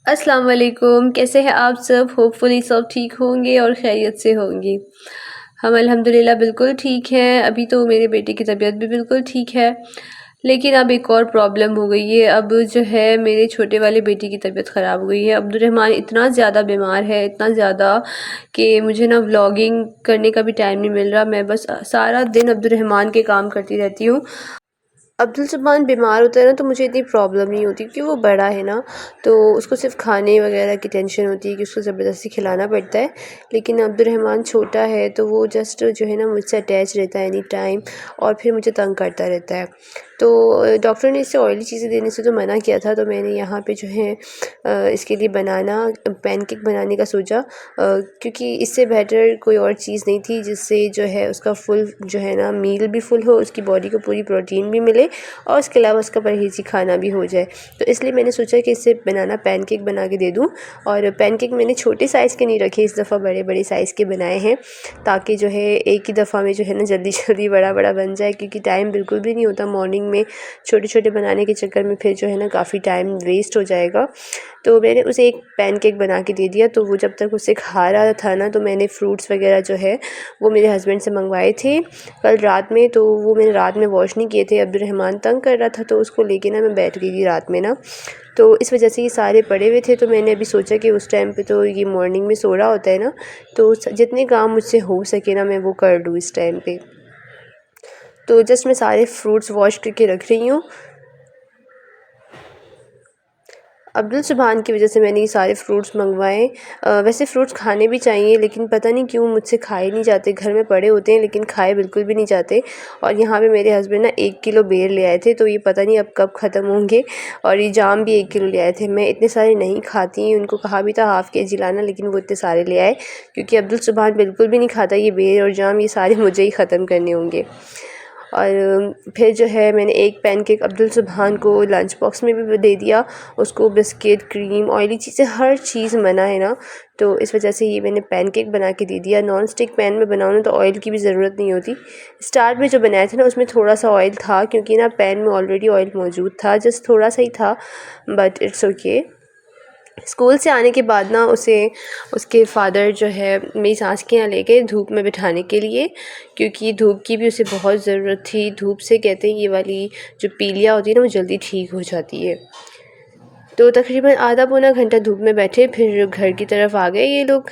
अस्सलाम वालेकुम, कैसे हैं आप सब? होपफुली सब ठीक होंगे और खैरियत से होंगी। हम अल्हम्दुलिल्लाह बिल्कुल ठीक हैं। अभी तो मेरे बेटे की तबीयत भी बिल्कुल ठीक है, लेकिन अब एक और प्रॉब्लम हो गई है। अब जो है मेरे छोटे वाले बेटे की तबीयत ख़राब हो गई है। अब्दुर्रहमान इतना ज़्यादा बीमार है, इतना ज़्यादा कि मुझे ना व्लॉगिंग करने का भी टाइम नहीं मिल रहा। मैं बस सारा दिन अब्दुर्रहमान के काम करती रहती हूँ। अब्दुल जब्बान बीमार होता है ना, तो मुझे इतनी प्रॉब्लम नहीं होती क्योंकि वो बड़ा है ना, तो उसको सिर्फ खाने वगैरह की टेंशन होती है कि उसको ज़बरदस्ती खिलाना पड़ता है। लेकिन अब्दुर्रहमान छोटा है तो वो जस्ट जो है ना मुझसे अटैच रहता है एनी टाइम, और फिर मुझे तंग करता रहता है। तो डॉक्टर ने इससे ऑयली चीज़ें देने से तो मना किया था, तो मैंने यहाँ पे जो है इसके लिए पैनकेक बनाने का सोचा, क्योंकि इससे बेहतर कोई और चीज़ नहीं थी जिससे जो है उसका फुल जो है ना मील भी फुल हो, उसकी बॉडी को पूरी प्रोटीन भी मिले और उसके अलावा उसका परहेज़ी खाना भी हो जाए। तो इसलिए मैंने सोचा कि इससे बनाना पैनकेक बना के दे दूँ। और पैनकेक मैंने छोटे साइज़ के नहीं रखे, इस दफ़ा बड़े बड़े साइज़ के बनाए हैं, ताकि जो है एक ही दफ़ा में जो है ना जल्दी जल्दी बड़ा बड़ा बन जाए, क्योंकि टाइम बिल्कुल भी नहीं होता मॉर्निंग में छोटे छोटे बनाने के चक्कर में, फिर जो है ना काफ़ी टाइम वेस्ट हो जाएगा। तो मैंने उसे एक पैनकेक बना के दे दिया। तो वो जब तक उसे खा रहा था ना, तो मैंने फ्रूट्स वगैरह जो है वो मेरे हस्बैंड से मंगवाए थे कल रात में। तो वो मैंने रात में वॉश नहीं किए थे। अब्दुर्रहमान तंग कर रहा था तो उसको लेके ना मैं बैठ गई थी रात में ना, तो इस वजह से ये सारे पड़े हुए थे। तो मैंने अभी सोचा कि उस टाइम पे तो ये मॉर्निंग में सो रहा होता है ना, तो जितने काम मुझसे हो सके ना मैं वो कर लूँ इस टाइम पे। तो जस्ट मैं सारे फ्रूट्स वॉश करके रख रही हूँ। अब्दुल सुभान की वजह से मैंने ये सारे फ्रूट्स मंगवाए। वैसे फ़्रूट्स खाने भी चाहिए, लेकिन पता नहीं क्यों मुझसे खाए नहीं जाते। घर में पड़े होते हैं लेकिन खाए बिल्कुल भी नहीं जाते। और यहाँ पे मेरे हस्बैंड ना 1 किलो बेर ले आए थे, तो ये पता नहीं अब कब ख़त्म होंगे। और ये जाम भी 1 किलो ले आए थे। मैं इतने सारे नहीं खाती, उनको कहा भी था हाफ़ केजी लाना, लेकिन वो इतने सारे ले आए क्योंकि अब्दुल सुभान बिल्कुल भी नहीं खाता ये बेर और जाम। ये सारे मुझे ही ख़त्म करने होंगे। और फिर जो है मैंने एक पैनकेक अब्दुल सुभान को लंच बॉक्स में भी दे दिया। उसको बिस्किट, क्रीम, ऑयली चीज़ें हर चीज़ मना है ना, तो इस वजह से ये मैंने पैनकेक बना के दे दिया। नॉन स्टिक पैन में बनाऊँ ना तो ऑयल की भी ज़रूरत नहीं होती। स्टार्ट में जो बनाया था ना उसमें थोड़ा सा ऑयल था, क्योंकि ना पैन में ऑलरेडी ऑयल मौजूद था, जस्ट थोड़ा सा ही था, बट इट्स ओके। स्कूल से आने के बाद ना उसे उसके फादर जो है मेरी सास के यहाँ ले गए धूप में बिठाने के लिए, क्योंकि धूप की भी उसे बहुत ज़रूरत थी। धूप से कहते हैं ये वाली जो पीलिया होती है ना वो जल्दी ठीक हो जाती है। तो तकरीबन आधा पौना घंटा धूप में बैठे, फिर घर की तरफ आ गए ये लोग।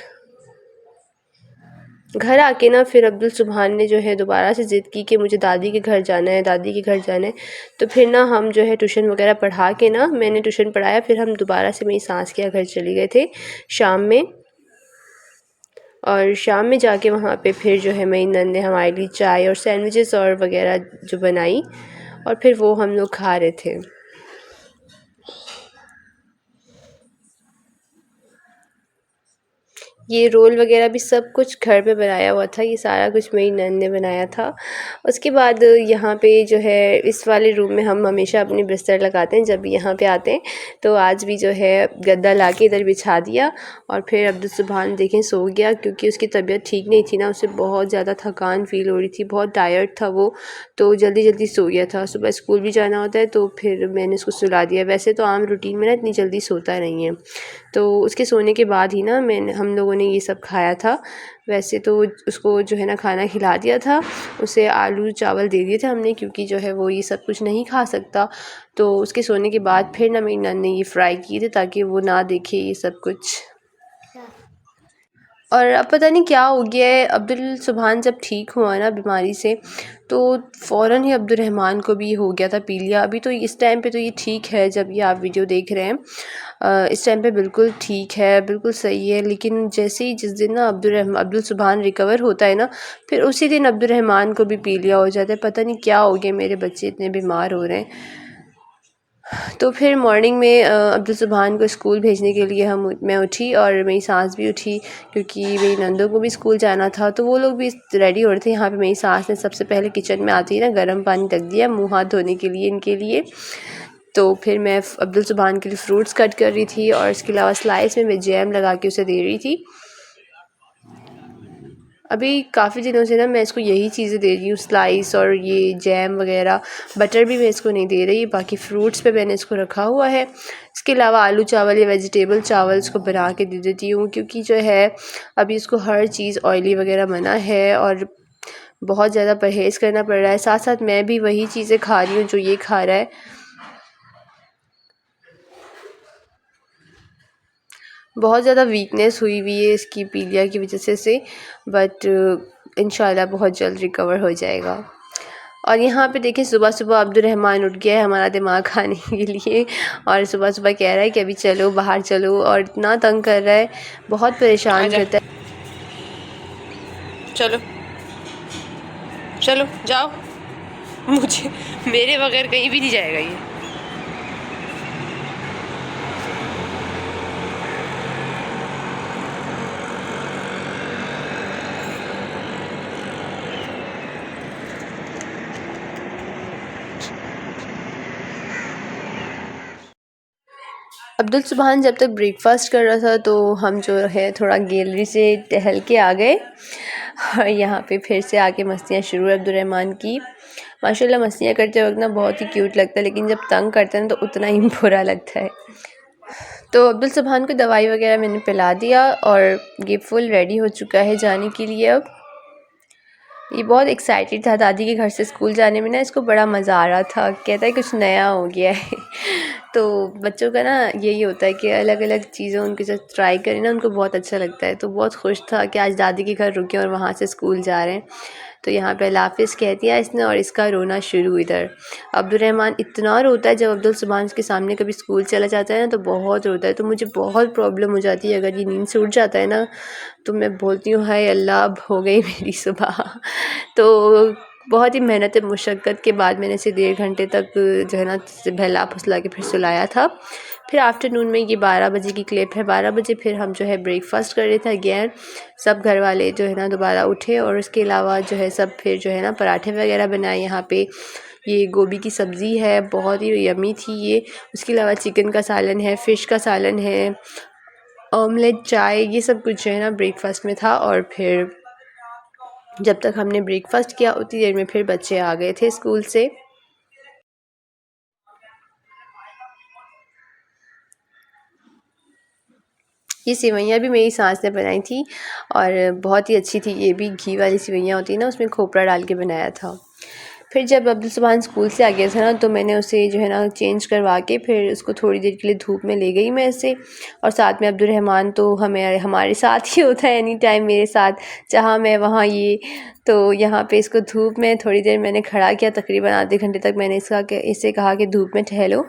घर आके ना फिर अब्दुल सुभान ने जो है दोबारा से ज़िद की कि मुझे दादी के घर जाना है, दादी के घर जाना है। तो फिर ना हम जो है ट्यूशन वगैरह पढ़ा के ना, मैंने ट्यूशन पढ़ाया, फिर हम दोबारा से मेरी सास के यहाँ घर चले गए थे शाम में। और शाम में जाके वहाँ पे फिर जो है मेरी नंद ने हमारे लिए चाय और सैंडविचेस और वगैरह जो बनाई, और फिर वो हम लोग खा रहे थे। ये रोल वगैरह भी सब कुछ घर पे बनाया हुआ था, ये सारा कुछ मेरी नंद ने बनाया था। उसके बाद यहाँ पे जो है इस वाले रूम में हम हमेशा अपने बिस्तर लगाते हैं जब यहाँ पे आते हैं। तो आज भी जो है गद्दा लाके इधर बिछा दिया, और फिर अब्दुल सुभान देखें सो गया, क्योंकि उसकी तबीयत ठीक नहीं थी ना, उसे बहुत ज़्यादा थकान फ़ील हो रही थी, बहुत टायर्ड था वो, तो जल्दी जल्दी सो गया था। सुबह स्कूल भी जाना होता है, तो फिर मैंने उसको सुला दिया। वैसे तो आम रूटीन में ना इतनी जल्दी सोता नहीं है, तो उसके सोने के बाद ही ना हम लोगों ने ये सब खाया था। वैसे तो उसको जो है ना खाना खिला दिया था, उसे आलू चावल दे दिए थे हमने, क्योंकि जो है वो ये सब कुछ नहीं खा सकता। तो उसके सोने के बाद फिर ना मेरी नन्द ने ये फ्राई किए थे ताकि वो ना देखे ये सब कुछ। और अब पता नहीं क्या हो गया है, अब्दुल सुभान जब ठीक हुआ ना बीमारी से, तो फ़ौरन ही अब्दुर्रहमान को भी हो गया था पीलिया। अभी तो इस टाइम पे तो ये ठीक है, जब ये आप वीडियो देख रहे हैं इस टाइम पे बिल्कुल ठीक है, बिल्कुल सही है। लेकिन जैसे ही जिस दिन ना अब्दुल सुभान रिकवर होता है ना, फिर उसी दिन अब्दुर्रहमान को भी पीलिया हो जाता है। पता नहीं क्या हो गया, मेरे बच्चे इतने बीमार हो रहे हैं। तो फिर मॉर्निंग में अब्दुल सुभान को स्कूल भेजने के लिए मैं उठी और मेरी सास भी उठी, क्योंकि मेरी नंदों को भी स्कूल जाना था। तो वो लोग भी रेडी हो रहे थे। यहाँ पे मेरी सास ने सबसे पहले किचन में आती है ना गर्म पानी रख दिया मुँह हाथ धोने के लिए इनके लिए। तो फिर मैं अब्दुल सुभान के लिए फ़्रूट्स कट कर रही थी, और इसके अलावा स्लाइस में मैं जैम लगा के उसे दे रही थी। अभी काफ़ी दिनों से ना मैं इसको यही चीज़ें दे रही हूँ, स्लाइस और ये जैम वगैरह। बटर भी मैं इसको नहीं दे रही, बाकी फ्रूट्स पे मैंने इसको रखा हुआ है। इसके अलावा आलू चावल या वेजिटेबल चावल इसको बना के दे देती हूँ, क्योंकि जो है अभी इसको हर चीज़ ऑयली वगैरह मना है और बहुत ज़्यादा परहेज़ करना पड़ रहा है। साथ साथ मैं भी वही चीज़ें खा रही हूँ जो ये खा रहा है। बहुत ज़्यादा वीकनेस हुई हुई है इसकी पीलिया की वजह से बट इंशाल्लाह बहुत जल्द रिकवर हो जाएगा। और यहाँ पे देखिए सुबह सुबह अब्दुर्रहमान उठ गया है हमारा दिमाग खाने के लिए और सुबह सुबह कह रहा है कि अभी चलो बाहर चलो, और इतना तंग कर रहा है, बहुत परेशान करता है। चलो चलो जाओ, मुझे मेरे बगैर कहीं भी नहीं जाएगा ये। अब्दुल सुबहान जब तक ब्रेकफास्ट कर रहा था तो हम जो है थोड़ा गैलरी से टहल के आ गए और यहाँ पे फिर से आके मस्तियाँ शुरू है अब्दुर्रहमान की। माशाल्लाह मस्तियाँ करते वक्त ना बहुत ही क्यूट लगता है, लेकिन जब तंग करते हैं ना तो उतना ही बुरा लगता है। तो अब्दुल सुबहान को दवाई वगैरह मैंने पिला दिया और ये फुल रेडी हो चुका है जाने के लिए। अब ये बहुत एक्साइटेड था दादी के घर से स्कूल जाने में ना, इसको बड़ा मज़ा आ रहा था, कहता है कुछ नया हो गया है। तो बच्चों का ना यही होता है कि अलग अलग चीज़ें उनके साथ ट्राई करें ना, उनको बहुत अच्छा लगता है। तो बहुत खुश था कि आज दादी के घर रुके और वहाँ से स्कूल जा रहे हैं। तो यहाँ पे अल्लाह हाफ़िज़ कह दिया इसने और इसका रोना शुरू। इधर अब्दुर्रहमान इतना रोता है, जब अब्दुल सुबहान के सामने कभी स्कूल चला जाता है ना तो बहुत रोता है। तो मुझे बहुत प्रॉब्लम हो जाती है अगर ये नींद से उठ जाता है ना, तो मैं बोलती हूँ हाय अल्लाह अब हो गई मेरी सुबह। तो बहुत ही मेहनत मुशक्क़त के बाद मैंने इसे 1.5 घंटे तक जो है ना बहला फुसला के फिर सुलाया था। फिर आफ्टरनून में ये 12 बजे की क्लिप है, 12 बजे फिर हम जो है ब्रेकफास्ट कर रहे थे अगेन। सब घर वाले जो है ना दोबारा उठे और उसके अलावा जो है सब फिर जो है ना पराठे वगैरह बनाए। यहाँ पे ये गोभी की सब्ज़ी है, बहुत ही यम्मी थी ये। उसके अलावा चिकन का सालन है, फ़िश का सालन है, ऑमलेट, चाय, ये सब कुछ जो है ना ब्रेकफास्ट में था। और फिर जब तक हमने ब्रेकफास्ट किया उतनी देर में फिर बच्चे आ गए थे स्कूल से। ये सेवइयाँ भी मेरी सास ने बनाई थी और बहुत ही अच्छी थी। ये भी घी वाली सेवइयाँ होती है ना, उसमें खोपरा डाल के बनाया था। फिर जब अब्दुल सुबहान स्कूल से आ गया था ना तो मैंने उसे जो है ना चेंज करवा के फिर उसको थोड़ी देर के लिए धूप में ले गई मैं इसे। और साथ में अब्दुर्रहमान तो हमारे साथ ही होता है एनी टाइम मेरे साथ, जहाँ मैं वहाँ ये। तो यहाँ पे इसको धूप में थोड़ी देर मैंने खड़ा किया, तकरीबन आधे घंटे तक मैंने इसे कहा कि धूप में टहलो।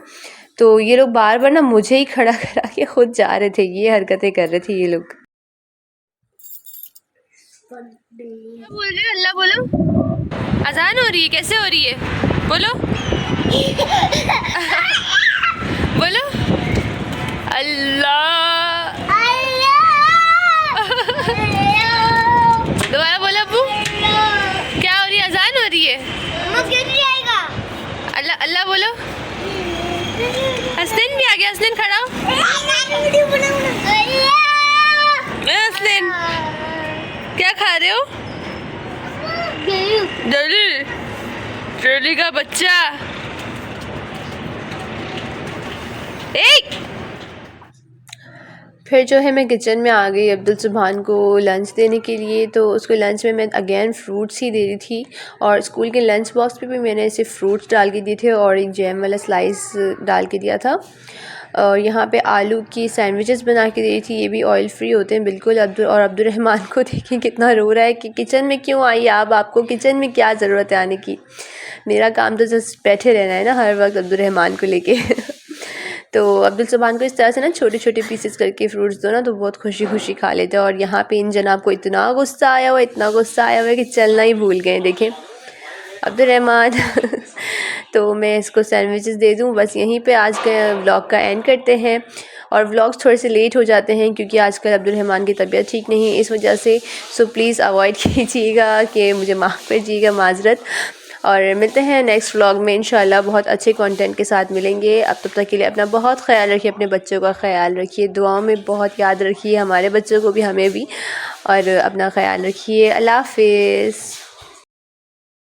तो ये लोग बार बार ना मुझे ही खड़ा करा के खुद जा रहे थे, ये हरकतें कर रहे थे ये लोग। बोल रहे हो अल्लाह बोलो, अजान हो रही है, कैसे हो रही है बोलो। बोलो अल्लाह, दोबारा बोलो अब्बू, क्या हो रही है, अजान हो रही है। अल्लाह अल्लाह बोलो। हसनैन भी आ गया, हसनैन खड़ा हो। हसनैन क्या खा रहे हो। दली ट्रेली का बच्चा। फिर जो है मैं किचन में आ गई अब्दुल सुबहान को लंच देने के लिए। तो उसको लंच में मैं अगेन फ्रूट्स ही दे रही थी और स्कूल के लंच बॉक्स पे भी मैंने इसे फ्रूट्स डाल के दिए थे और एक जैम वाला स्लाइस डाल के दिया था। और यहाँ पे आलू की सैंडविचेस बना के दी थी, ये भी ऑयल फ्री होते हैं बिल्कुल। अब्दुर्रहमान को देखिए कितना रो रहा है कि किचन में क्यों आई आप, आपको किचन में क्या ज़रूरत है आने की। मेरा काम तो जस्ट बैठे रहना है ना हर वक्त अब्दुर्रहमान को लेके। तो अब्दुल सुबहान को इस तरह से ना छोटे छोटे पीसेस करके फ्रूट्स दो ना तो बहुत खुशी खुशी खा लेते हैं। और यहाँ पे इन जनाब को इतना गुस्सा आया हुआ, इतना गुस्सा आया हुआ है कि चलना ही भूल गए। देखें अब्दुर्रहमान। तो मैं इसको सैंडविचेस दे दूँ, बस यहीं पे आज के व्लॉग का एंड करते हैं। और व्लॉग्स थोड़े से लेट हो जाते हैं क्योंकि आजकल अब्दुर्रहमान की तबीयत ठीक नहीं है, इस वजह से। सो प्लीज़ अवॉइड कीजिएगा कि मुझे माफ़ कीजिएगा, माजरत। और मिलते हैं नेक्स्ट व्लॉग में इंशाल्लाह बहुत अच्छे कंटेंट के साथ मिलेंगे। अब तब तक के लिए अपना बहुत ख्याल रखिए, अपने बच्चों का ख्याल रखिए, दुआओं में बहुत याद रखिए, हमारे बच्चों को भी हमें भी, और अपना ख्याल रखिए। अल्लाह हाफ़िज़।